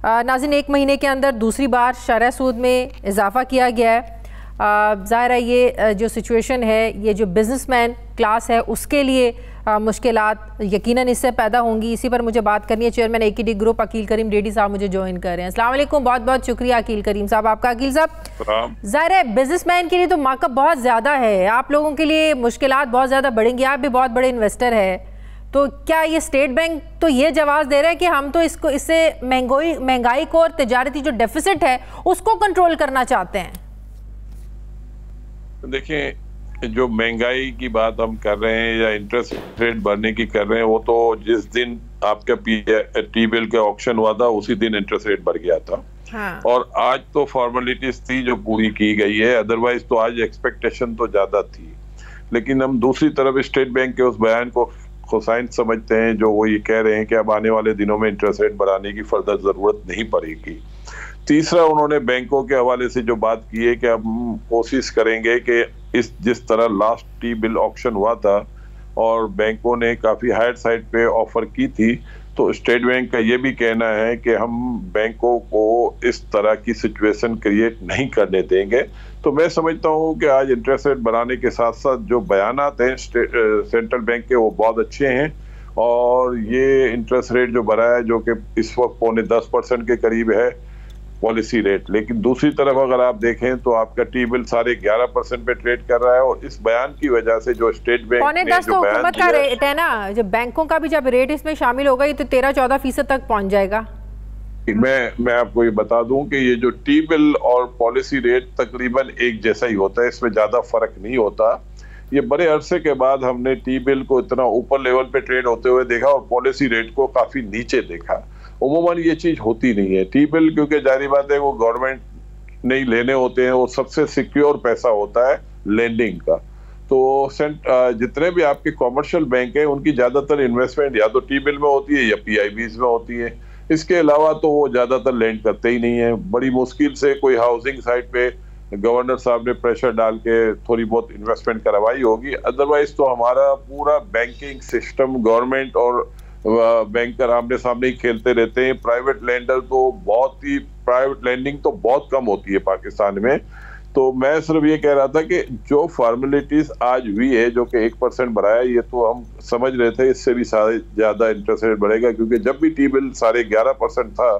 नाज़रीन, 1 महीने के अंदर दूसरी बार शरह सूद में इजाफा किया गया है। ज़ाहिर है ये जो सिचुएशन है, ये जो बिजनेसमैन क्लास है उसके लिए मुश्किलात यकीनन इससे पैदा होंगी। इसी पर मुझे बात करनी है। चेयरमैन AKD ग्रुप अकील करीम डेडी साहब मुझे ज्वाइन कर रहे हैं। अस्सलाम वालेकुम, बहुत बहुत शुक्रिया अकील करीम साहब आपका। अकील साहब, ज़ाहिर है बिजनेसमैन के लिए तो मार्कअप बहुत ज़्यादा है, आप लोगों के लिए मुश्किलात बहुत ज़्यादा बढ़ेंगी। आप भी बहुत बड़े इन्वेस्टर है, तो क्या ये स्टेट बैंक तो ये जवाब दे रहा है कि हम तो इससे महंगाई को और तिजारती जो डेफिसिट है उसको कंट्रोल करना चाहते हैं? देखिए, जो महंगाई की बात हम कर रहे हैं या इंटरेस्ट रेट बढ़ने की कर रहे हैं, वो तो जिस दिन आपका टी बिल का ऑक्शन हुआ था उसी दिन इंटरेस्ट रेट बढ़ गया था। हाँ। और आज तो फॉर्मेलिटीज थी जो पूरी की गई है, अदरवाइज तो आज एक्सपेक्टेशन तो ज्यादा थी। लेकिन हम दूसरी तरफ स्टेट बैंक के उस बयान को खुशाइन समझते हैं जो वो ये कह रहे हैं कि अब आने वाले दिनों में इंटरेस्ट रेट बढ़ाने की फर्दर जरूरत नहीं पड़ेगी। तीसरा, उन्होंने बैंकों के हवाले से जो बात की है कि हम कोशिश करेंगे कि जिस तरह लास्ट टी बिल ऑक्शन हुआ था और बैंकों ने काफी हायर साइड पे ऑफर की थी, तो स्टेट बैंक का ये भी कहना है कि हम बैंकों को इस तरह की सिचुएशन क्रिएट नहीं करने देंगे। तो मैं समझता हूँ कि आज इंटरेस्ट रेट बढ़ाने के साथ साथ जो बयानात हैं सेंट्रल बैंक के वो बहुत अच्छे हैं, और ये इंटरेस्ट रेट जो बढ़ा है जो कि इस वक्त 9.5% के करीब है पॉलिसी रेट। लेकिन दूसरी तरफ अगर आप देखें तो आपका टी बिल 11.5% पे ट्रेड कर रहा है, और इस बयान की वजह से जो स्टेट बैंक ने जो बयान का रेट है ना, जब बैंकों का भी जब रेट इसमें शामिल होगा ये तो 13-14% तक पहुंच जाएगा। मैं आपको ये बता दूं कि ये जो टी बिल और पॉलिसी रेट तकरीबन एक जैसा ही होता है, इसमें ज्यादा फर्क नहीं होता। ये बड़े अरसे के बाद हमने टी बिल को इतना ऊपर लेवल पे ट्रेड होते हुए देखा और पॉलिसी रेट को काफी नीचे देखा। उमूमन ये चीज होती नहीं है। टी बिल क्योंकि जारी बात है वो गवर्नमेंट ने ही लेने होते हैं, वो सबसे सिक्योर पैसा होता है लेंडिंग का। तो जितने भी आपके कॉमर्शियल बैंक हैं उनकी ज्यादातर इन्वेस्टमेंट या तो टी बिल में होती है या PIBs में होती है। इसके अलावा तो वो ज्यादातर लैंड करते ही नहीं है। बड़ी मुश्किल से कोई हाउसिंग साइड पे गवर्नर साहब ने प्रेशर डाल के थोड़ी बहुत इन्वेस्टमेंट करवाई होगी, अदरवाइज तो हमारा पूरा बैंकिंग सिस्टम गवर्नमेंट और बैंकर आमने सामने ही खेलते रहते हैं। प्राइवेट लैंडिंग तो बहुत कम होती है पाकिस्तान में। तो मैं सिर्फ ये कह रहा था कि जो फॉर्मेलिटीज आज हुई है जो कि 1% बढ़ाया, ये तो हम समझ रहे थे इससे भी ज्यादा इंटरेस्ट रेट बढ़ेगा, क्योंकि जब भी टी बिल 11.5% था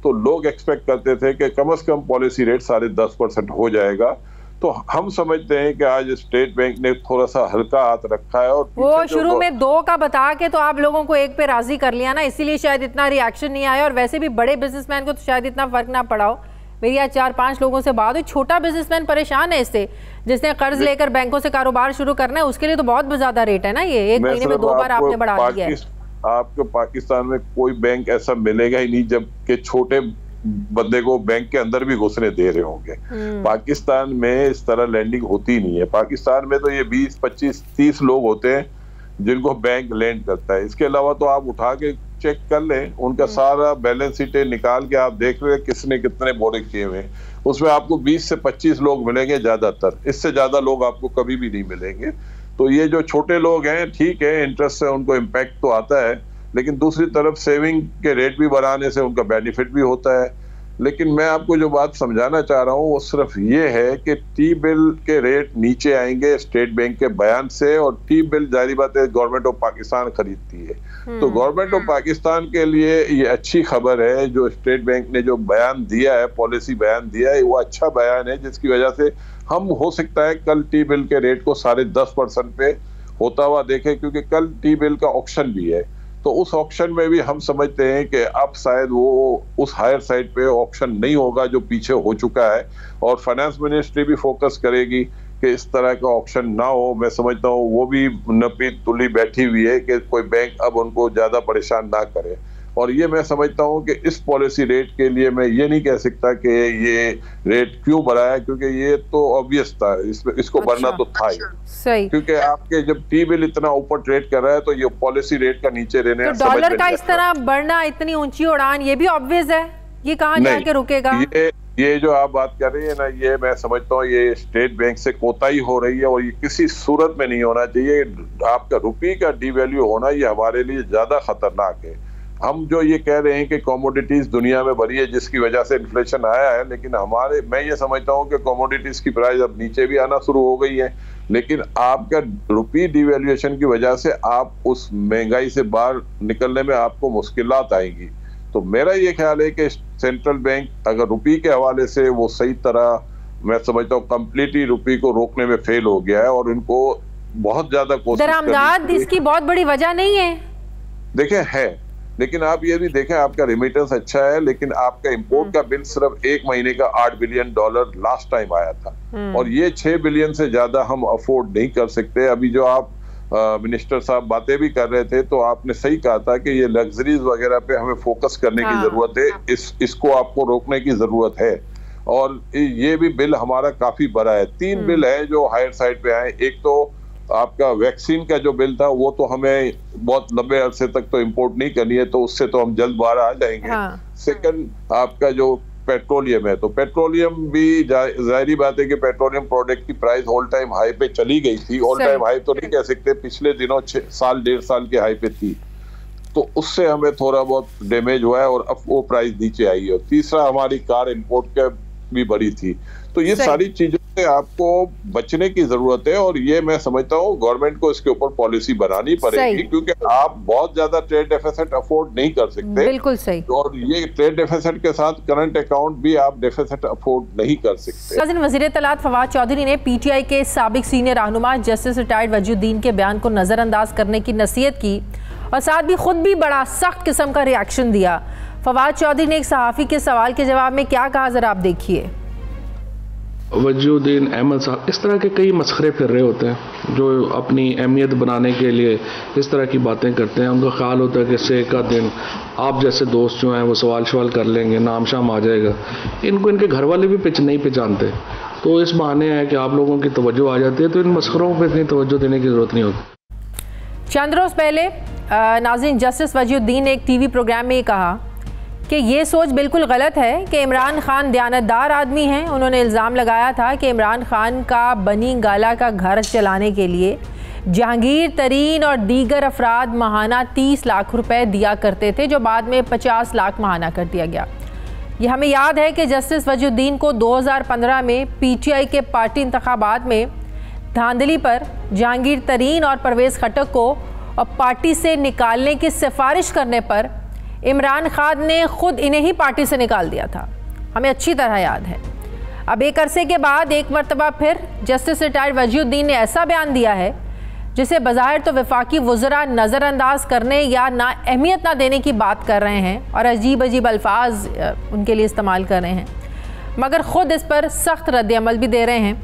तो लोग एक्सपेक्ट करते थे कि कम से कम पॉलिसी रेट 10.5% हो जाएगा। तो हम समझते हैं कि आज स्टेट बैंक ने थोड़ा सा हल्का हाथ रखा है, और वो शुरू में 2 का बता के तो आप लोगों को 1 पे राजी कर लिया ना, इसीलिए शायद इतना रिएक्शन नहीं आया। और वैसे भी बड़े बिजनेसमैन को तो शायद इतना फर्क ना पड़ा हो। मेरी आज 4-5 लोगों से बात हुई, छोटा बिजनेसमैन परेशान है इससे, जिसने कर्ज लेकर बैंकों से कारोबार शुरू करना है, उसके लिए तो बहुत ज्यादा रेट है ना ये। 1 महीने में 2 बार आपने बढ़ा दिया है। आपको पाकिस्तान में कोई बैंक ऐसा मिलेगा ही नहीं जबकि छोटे बंदे को बैंक के अंदर भी घुसने दे रहे होंगे। पाकिस्तान में इस तरह लैंडिंग होती नहीं है। पाकिस्तान में तो ये 20, 25, 30 लोग होते हैं जिनको बैंक लैंड करता है। इसके अलावा तो आप उठा के चेक कर लें, उनका सारा बैलेंस शीट निकाल के आप देख रहे हैं किसने कितने बोरे किए हुए हैं, उसमें आपको 20 से 25 लोग मिलेंगे ज्यादातर, इससे ज्यादा लोग आपको कभी भी नहीं मिलेंगे। तो ये जो छोटे लोग हैं, ठीक है, इंटरेस्ट से उनको इम्पैक्ट तो आता है, लेकिन दूसरी तरफ सेविंग के रेट भी बढ़ाने से उनका बेनिफिट भी होता है। लेकिन मैं आपको जो बात समझाना चाह रहा हूँ वो सिर्फ ये है कि टी बिल के रेट नीचे आएंगे स्टेट बैंक के बयान से, और टी बिल जारी बात है गवर्नमेंट ऑफ पाकिस्तान खरीदती है। तो गवर्नमेंट ऑफ पाकिस्तान के लिए ये अच्छी खबर है जो स्टेट बैंक ने जो बयान दिया है, पॉलिसी बयान दिया है, वो अच्छा बयान है, जिसकी वजह से हम हो सकता है कल टी बिल के रेट को 10.5% पे होता हुआ देखें, क्योंकि कल टी बिल का ऑक्शन भी है। तो उस ऑक्शन में भी हम समझते हैं कि अब शायद वो उस हायर साइड पे ऑक्शन नहीं होगा जो पीछे हो चुका है, और फाइनेंस मिनिस्ट्री भी फोकस करेगी कि इस तरह का ऑक्शन ना हो। मैं समझता हूँ वो भी नपी तुली बैठी हुई है कि कोई बैंक अब उनको ज्यादा परेशान ना करे। और ये मैं समझता हूँ कि इस पॉलिसी रेट के लिए मैं ये नहीं कह सकता कि ये रेट क्यों बढ़ा है, क्योंकि ये तो ऑब्वियस था, इसको बढ़ना तो था ही। सही, क्योंकि आपके जब टी बिल इतना ऊपर ट्रेड कर रहा है तो ये पॉलिसी रेट का नीचे रहने, तो डॉलर का इस तरह बढ़ना, इतनी ऊंची उड़ान, ये भी ऑब्वियस है, ये कहाँ जाके रुकेगा? ये जो आप बात कर रही है ना, ये मैं समझता हूँ ये स्टेट बैंक से कोताही हो रही है, और ये किसी सूरत में नहीं होना चाहिए। आपका रुपये का डिवैल्यू होना ये हमारे लिए ज्यादा खतरनाक है। हम जो ये कह रहे हैं कि कमोडिटीज दुनिया में बढ़ी है जिसकी वजह से इन्फ्लेशन आया है, लेकिन मैं ये समझता हूँ कि कमोडिटीज की प्राइस अब नीचे भी आना शुरू हो गई है, लेकिन आपका रुपी डिवैल्यूएशन की वजह से आप उस महंगाई से बाहर निकलने में आपको मुश्किलात आएंगी। तो मेरा ये ख्याल है कि सेंट्रल बैंक अगर रुपी के हवाले से वो सही तरह, मैं समझता हूँ कंप्लीटली रुपी को रोकने में फेल हो गया है और इनको बहुत ज्यादा कोशिश इसकी बहुत बड़ी वजह नहीं है, देखें है, लेकिन आप ये भी देखें आपका रिमिटेंस अच्छा है, लेकिन आपका इंपोर्ट का बिल सिर्फ एक महीने का $8 बिलियन लास्ट टाइम आया था और ये 6 बिलियन से ज्यादा हम अफोर्ड नहीं कर सकते। अभी जो आप मिनिस्टर साहब बातें भी कर रहे थे तो आपने सही कहा था कि ये लग्जरीज वगैरह पे हमें फोकस करने की जरूरत है, इसको आपको रोकने की जरूरत है। और ये भी बिल हमारा काफी बड़ा है, 3 बिल है जो हायर साइड पे आए। एक तो आपका वैक्सीन का जो बिल था वो तो हमें बहुत लंबे अरसे तक तो इंपोर्ट नहीं करनी है, तो उससे तो हम जल्द बाहर आ जाएंगे। सेकंड आपका जो पेट्रोलियम है, तो पेट्रोलियम भी जाहिर बात है कि पेट्रोलियम प्रोडक्ट की प्राइस ऑल टाइम हाई पे चली गई थी। ऑल टाइम हाई तो नहीं कह सकते, पिछले दिनों 1.5 साल के हाई पे थी, तो उससे हमें थोड़ा बहुत डैमेज हुआ है और अब वो प्राइस नीचे आई है। तीसरा हमारी कार इंपोर्ट का भी बढ़ी थी। तो ये सारी चीजों से आपको बचने की जरूरत है और ये मैं समझता हूँ गवर्नमेंट को इसके ऊपर पॉलिसी बनानी पड़ेगी, क्योंकि आप बहुत ज्यादा ट्रेड डेफिसिट अफोर्ड नहीं कर सकते। बिल्कुल सही। और ये ट्रेड डेफिसिट के साथ करंट अकाउंट भी आप डेफिसिट अफोर्ड नहीं कर सकते। वज़ीर इत्तलात फवाद चौधरी ने पीटीआई के साबिक सीनियर रहनुमा जस्टिस रिटायर्ड वजीउद्दीन के बयान को नजरअंदाज करने की नसीहत की और साथ भी खुद भी बड़ा सख्त किस्म का रिएक्शन दिया। फवाद चौधरी ने एक सहाफ़ी के सवाल के जवाब में क्या कहा, जरा आप देखिए। वजीउद्दीन अहमद साहब इस तरह के कई मसखरे फिर रहे होते हैं जो अपनी अहमियत बनाने के लिए इस तरह की बातें करते हैं। उनका ख्याल होता है कि इससे एक दिन आप जैसे दोस्त जो हैं वो सवाल कर लेंगे, नाम शाम आ जाएगा। इनको इनके घर वाले भी नहीं पहचानते, तो इस बहाने है कि आप लोगों की तवज्जो आ जाती है, तो इन मसखरों पर इतनी तवज्जो देने की ज़रूरत नहीं होती। चंद रोज़ पहले नाज़रीन जस्टिस वजीउद्दीन ने एक टीवी प्रोग्राम में कहा कि ये सोच बिल्कुल गलत है कि इमरान खान दयानतदार आदमी हैं। उन्होंने इल्ज़ाम लगाया था कि इमरान खान का बनी गाला का घर चलाने के लिए जहांगीर तरीन और दीगर अफराद माहाना 30 लाख रुपए दिया करते थे, जो बाद में 50 लाख माहाना कर दिया गया। ये हमें याद है कि जस्टिस वजीउद्दीन को 2015 में पीटीआई के पार्टी इंतखाबात में धांधली पर जहांगीर तरीन और परवेज़ खटक को और पार्टी से निकालने की सिफारिश करने पर इमरान खान ने खुद इन्हें ही पार्टी से निकाल दिया था, हमें अच्छी तरह याद है। अब एक अरसे के बाद एक मरतबा फिर जस्टिस रिटायर्ड वजीउद्दीन ने ऐसा बयान दिया है जिसे बज़ाहिर तो वफाकी वज़रा नज़रअंदाज करने या ना अहमियत ना देने की बात कर रहे हैं और अजीब अजीब अल्फाज उनके लिए इस्तेमाल कर रहे हैं, मगर ख़ुद इस पर सख्त रद्द अमल भी दे रहे हैं।